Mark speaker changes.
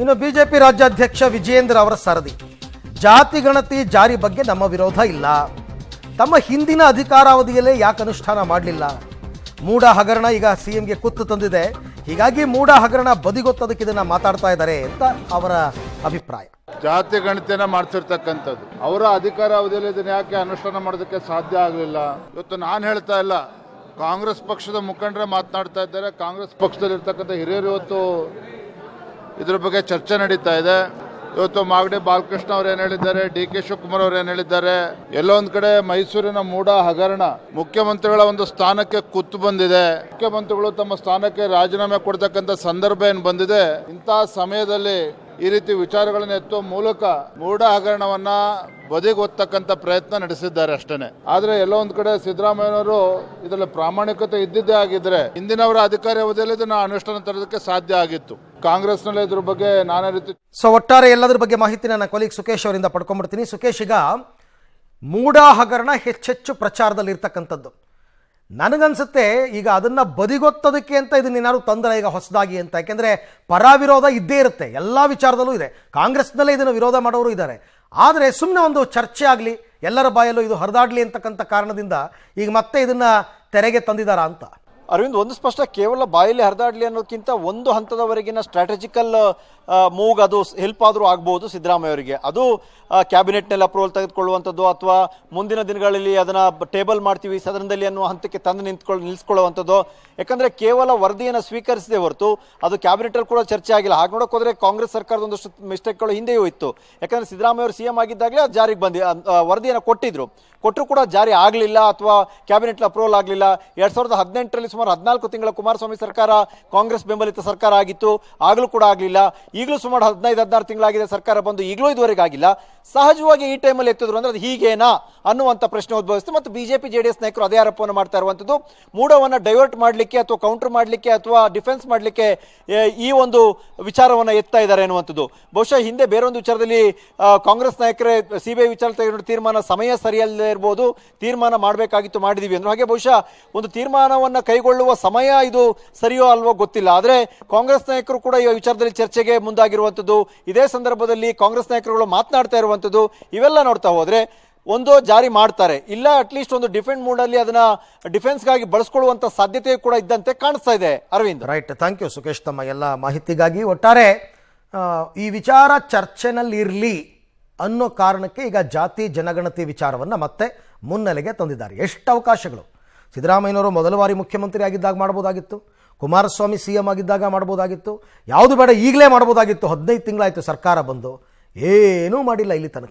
Speaker 1: ಇನ್ನು ಬಿಜೆಪಿ ರಾಜ್ಯಾಧ್ಯಕ್ಷ ವಿಜಯೇಂದ್ರ ಅವರ ಸರದಿ ಜಾತಿ ಗಣತಿ ಜಾರಿ ಬಗ್ಗೆ ನಮ್ಮ ವಿರೋಧ ಇಲ್ಲ. ತಮ್ಮ ಹಿಂದಿನ ಅಧಿಕಾರಾವಧಿಯಲ್ಲೇ ಯಾಕೆ ಅನುಷ್ಠಾನ ಮಾಡಲಿಲ್ಲ? ಮೂಡ ಹಗರಣ ಈಗ ಸಿಎಂಗೆ ಕುತ್ತು ತಂದಿದೆ. ಹೀಗಾಗಿ ಮೂಡ ಹಗರಣ ಬದಿಗೊತ್ತದಕ್ಕೆ ಇದನ್ನ ಮಾತಾಡ್ತಾ ಇದ್ದಾರೆ ಅಂತ ಅವರ ಅಭಿಪ್ರಾಯ.
Speaker 2: ಜಾತಿ ಗಣತಿಯನ್ನ ಮಾಡ್ತಿರ್ತಕ್ಕಂಥದ್ದು ಅವರ ಅಧಿಕಾರಾವಧಿಯಲ್ಲಿ ಇದನ್ನ ಯಾಕೆ ಅನುಷ್ಠಾನ ಮಾಡೋದಕ್ಕೆ ಸಾಧ್ಯ ಆಗಲಿಲ್ಲ? ಇವತ್ತು ನಾನು ಹೇಳ್ತಾ ಇಲ್ಲ, ಕಾಂಗ್ರೆಸ್ ಪಕ್ಷದ ಮುಖಂಡರೇ ಮಾತನಾಡ್ತಾ ಇದ್ದಾರೆ. ಕಾಂಗ್ರೆಸ್ ಪಕ್ಷದಲ್ಲಿ ಇರ್ತಕ್ಕಂಥ ಹಿರಿಯರು ಇವತ್ತು ಇದ್ರ ಬಗ್ಗೆ ಚರ್ಚೆ ನಡೀತಾ ಇದೆ. ಇವತ್ತು ಮಾಗಡಿ ಬಾಲಕೃಷ್ಣ ಅವ್ರು ಏನ್ ಹೇಳಿದ್ದಾರೆ, ಡಿ.ಕೆ. ಶಿವಕುಮಾರ್ ಅವ್ರು ಏನ್ ಹೇಳಿದ್ದಾರೆ, ಎಲ್ಲೋ ಒಂದ್ ಕಡೆ ಮೈಸೂರಿನ ಮೂಡ ಹಗರಣ ಮುಖ್ಯಮಂತ್ರಿಗಳ ಒಂದು ಸ್ಥಾನಕ್ಕೆ ಕುತ್ತು ಬಂದಿದೆ. ಮುಖ್ಯಮಂತ್ರಿಗಳು ತಮ್ಮ ಸ್ಥಾನಕ್ಕೆ ರಾಜೀನಾಮೆ ಕೊಡ್ತಕ್ಕಂಥ ಸಂದರ್ಭ ಏನ್ ಬಂದಿದೆ. ಇಂತಹ ಸಮಯದಲ್ಲಿ ಈ ರೀತಿ ವಿಚಾರಗಳನ್ನು ಎತ್ತುವ ಮೂಲಕ ಮೂಡ ಹಗರಣವನ್ನ ಬದಿಗೊತ್ತಕ್ಕಂಥ ಪ್ರಯತ್ನ ನಡೆಸಿದ್ದಾರೆ ಅಷ್ಟೇನೆ. ಆದ್ರೆ ಎಲ್ಲೋ ಒಂದ್ ಕಡೆ ಸಿದ್ದರಾಮಯ್ಯನವರು ಇದರಲ್ಲಿ ಪ್ರಾಮಾಣಿಕತೆ ಇದ್ದಿದ್ದೇ ಆಗಿದ್ರೆ ಹಿಂದಿನವರ ಅಧಿಕಾರಿ ಅವಧಿಯಲ್ಲಿ ಇದನ್ನ ಅನುಷ್ಠಾನ ತರೋದಕ್ಕೆ ಸಾಧ್ಯ ಆಗಿತ್ತು. ಕಾಂಗ್ರೆಸ್ನಲ್ಲಿ ಇದ್ರ ಬಗ್ಗೆ ನಾನಾ ರೀತಿ
Speaker 1: ಒಟ್ಟಾರೆ ಎಲ್ಲದರ ಬಗ್ಗೆ ಮಾಹಿತಿ ನನ್ನ ಕೊಲೀಗ್ ಸುಖೇಶ್ ಅವರಿಂದ ಪಡ್ಕೊಂಡ್ಬಿಡ್ತೀನಿ. ಸುಖೇಶ್, ಈಗ ಮೂಡ ಹಗರಣ ಹೆಚ್ಚೆಚ್ಚು ಪ್ರಚಾರದಲ್ಲಿ ಇರ್ತಕ್ಕಂಥದ್ದು. ನನಗನ್ಸುತ್ತೆ ಈಗ ಅದನ್ನ ಬದಿಗೊತ್ತೋದಕ್ಕೆ ಅಂತ ಇದನ್ನೇನಾದ್ರು ತಂದರೆ ಈಗ ಹೊಸದಾಗಿ ಅಂತ. ಯಾಕೆಂದ್ರೆ ಪರ ವಿರೋಧ ಇದ್ದೇ ಇರುತ್ತೆ, ಎಲ್ಲ ವಿಚಾರದಲ್ಲೂ ಇದೆ. ಕಾಂಗ್ರೆಸ್ನಲ್ಲೇ ಇದನ್ನು ವಿರೋಧ ಮಾಡೋರು ಇದ್ದಾರೆ. ಆದರೆ ಸುಮ್ಮನೆ ಒಂದು ಚರ್ಚೆ ಆಗಲಿ, ಎಲ್ಲರ ಬಾಯಲ್ಲೂ ಇದು ಹರಿದಾಡ್ಲಿ ಅಂತಕ್ಕಂಥ ಕಾರಣದಿಂದ ಈಗ ಮತ್ತೆ ಇದನ್ನ ತೆರೆಗೆ ತಂದಿದ್ದಾರಾ ಅಂತ.
Speaker 3: ಅರವಿಂದ್, ಒಂದು ಸ್ಪಷ್ಟ, ಕೇವಲ ಬಾಯಲ್ಲಿ ಹರಿದಾಡ್ಲಿ ಅನ್ನೋದಕ್ಕಿಂತ ಒಂದು ಹಂತದವರೆಗಿನ ಸ್ಟ್ರಾಟಜಿಕಲ್ ಮೂವ್ ಅದು ಹೆಲ್ಪ್ ಆದರೂ ಆಗ್ಬಹುದು ಸಿದ್ದರಾಮಯ್ಯ ಅವರಿಗೆ. ಅದು ಕ್ಯಾಬಿನೆಟ್ನಲ್ಲಿ ಅಪ್ರೂವಲ್ ತೆಗೆದುಕೊಳ್ಳುವಂಥದ್ದು ಅಥವಾ ಮುಂದಿನ ದಿನಗಳಲ್ಲಿ ಅದನ್ನ ಟೇಬಲ್ ಮಾಡ್ತೀವಿ ಸದನದಲ್ಲಿ ಅನ್ನುವ ಹಂತಕ್ಕೆ ತಂದು ನಿಲ್ಲಿಸ್ಕೊಳ್ಳುವಂಥದ್ದು. ಯಾಕಂದ್ರೆ ಕೇವಲ ವರದಿಯನ್ನು ಸ್ವೀಕರಿಸದೆ ಹೊರತು ಅದು ಕ್ಯಾಬಿನೆಟಲ್ಲಿ ಕೂಡ ಚರ್ಚೆ ಆಗಿಲ್ಲ. ಹಾಗೆ ನೋಡೋಕೆ ಹೋದ್ರೆ ಕಾಂಗ್ರೆಸ್ ಸರ್ಕಾರದ ಒಂದಷ್ಟು ಮಿಸ್ಟೇಕ್ಗಳು ಹಿಂದೆಯೂ ಇತ್ತು. ಯಾಕಂದ್ರೆ ಸಿದ್ದರಾಮಯ್ಯ ಅವರು ಸಿಎಂ ಆಗಿದ್ದಾಗಲೇ ಅದು ಜಾರಿಗೆ ವರದಿಯನ್ನು ಕೊಟ್ಟರು ಕೂಡ ಜಾರಿ ಆಗಲಿಲ್ಲ ಅಥವಾ ಕ್ಯಾಬಿನೆಟ್ ಅಪ್ರೂವಲ್ ಆಗಲಿಲ್ಲ. 2018ರಲ್ಲಿ ಸುಮಾರು 14 ತಿಂಗಳ ಕುಮಾರಸ್ವಾಮಿ ಸರ್ಕಾರ ಕಾಂಗ್ರೆಸ್ ಬೆಂಬಲಿತ ಸರ್ಕಾರ ಆಗಿತ್ತು, ಆಗಲೂ ಕೂಡ ಆಗಲಿಲ್ಲ. ಈಗಲೂ ಸುಮಾರು 15-16 ತಿಂಗಳಾಗಿದೆ ಸರ್ಕಾರ ಬಂದು, ಈಗಲೂ ಇದುವರೆಗೆ ಆಗಿಲ್ಲ. ಸಹಜವಾಗಿ ಈ ಟೈಮಲ್ಲಿ ಎತ್ತಿದ್ರು ಅಂದ್ರೆ ಅದು ಹೀಗೇನಾ ಅನ್ನುವಂಥ ಪ್ರಶ್ನೆ ಉದ್ಭವಿಸುತ್ತೆ. ಮತ್ತು ಬಿಜೆಪಿ ಜೆಡಿಎಸ್ ನಾಯಕರು ಅದೇ ಆರೋಪವನ್ನು ಮಾಡ್ತಾ ಇರುವಂಥದ್ದು. ಮೂಡವನ್ನು ಡೈವರ್ಟ್ ಮಾಡಲಿಕ್ಕೆ ಅಥವಾ ಕೌಂಟರ್ ಮಾಡಲಿಕ್ಕೆ ಅಥವಾ ಡಿಫೆನ್ಸ್ ಮಾಡಲಿಕ್ಕೆ ಈ ಒಂದು ವಿಚಾರವನ್ನು ಎತ್ತಾ ಇದ್ದಾರೆ ಅನ್ನುವಂಥದ್ದು. ಬಹುಶಃ ಹಿಂದೆ ಬೇರೊಂದು ವಿಚಾರದಲ್ಲಿ ಕಾಂಗ್ರೆಸ್ ನಾಯಕರೇ ಸಿಬಿಐ ವಿಚಾರ ತೆಗೆದುಕೊಂಡು ತೀರ್ಮಾನ ಸಮಯ ಸರಿಯಲ್ಲದೆ ಇರಬಹುದು, ತೀರ್ಮಾನ ಮಾಡಬೇಕಾಗಿತ್ತು, ಮಾಡಿದೀವಿ ಅಂದ್ರೆ. ಹಾಗೆ ಬಹುಶಃ ಒಂದು ತೀರ್ಮಾನವನ್ನು ಕೈಗೊಳ್ಳುವ ಸಮಯ ಇದು ಸರಿಯೋ ಅಲ್ವೋ ಗೊತ್ತಿಲ್ಲ. ಆದರೆ ಕಾಂಗ್ರೆಸ್ ನಾಯಕರು ಕೂಡ ಈ ವಿಚಾರದಲ್ಲಿ ಚರ್ಚೆಗೆ ಮುಂದಾಗಿರುವಂಥದ್ದು. ಇದೇ ಸಂದರ್ಭದಲ್ಲಿ ಕಾಂಗ್ರೆಸ್ ನಾಯಕರುಗಳು ಮಾತನಾಡ್ತಾ ಇರುವಂಥದ್ದು. ಇವೆಲ್ಲ ನೋಡ್ತಾ ಹೋದ್ರೆ ಒಂದು ಜಾರಿ ಮಾಡ್ತಾರೆ, ಇಲ್ಲ ಅಟ್ಲೀಸ್ಟ್ ಒಂದು ಡಿಫೆಂಡ್ ಮೂಡಲ್ಲಿ ಅದನ್ನ ಡಿಫೆನ್ಸ್ಗಾಗಿ ಬಳಸ್ಕೊಳ್ಳುವಂತ ಸಾಧ್ಯತೆ ಕೂಡ ಇದ್ದಂತೆ ಕಾಣಿಸ್ತಾ ಇದೆ. Arvind,
Speaker 1: right, thank you Sukhesh ತಮ್ಮ ಎಲ್ಲ ಮಾಹಿತಿಗಾಗಿ. ಒಟ್ಟಾರೆ ಈ ವಿಚಾರ ಚರ್ಚೆನಲ್ಲಿ ಇರಲಿ ಅನ್ನೋ ಕಾರಣಕ್ಕೆ ಈಗ ಜಾತಿ ಜನಗಣತಿ ವಿಚಾರವನ್ನು ಮತ್ತೆ ಮುನ್ನೆಲೆಗೆ ತಂದಿದ್ದಾರೆ. ಎಷ್ಟು ಅವಕಾಶಗಳು! ಸಿದ್ದರಾಮಯ್ಯನವರು ಮೊದಲ ಬಾರಿ ಮುಖ್ಯಮಂತ್ರಿ ಆಗಿದ್ದಾಗ ಮಾಡ್ಬೋದಾಗಿತ್ತು, ಕುಮಾರಸ್ವಾಮಿ ಸಿಎಂ ಆಗಿದ್ದಾಗ ಮಾಡ್ಬೋದಾಗಿತ್ತು, ಯಾವುದು ಬೇಡ ಈಗಲೇ ಮಾಡ್ಬೋದಾಗಿತ್ತು. 15 ತಿಂಗಳಾಯಿತು ಸರ್ಕಾರ ಬಂದು, ಏನೂ ಮಾಡಿಲ್ಲ ಇಲ್ಲಿ ತನಕ.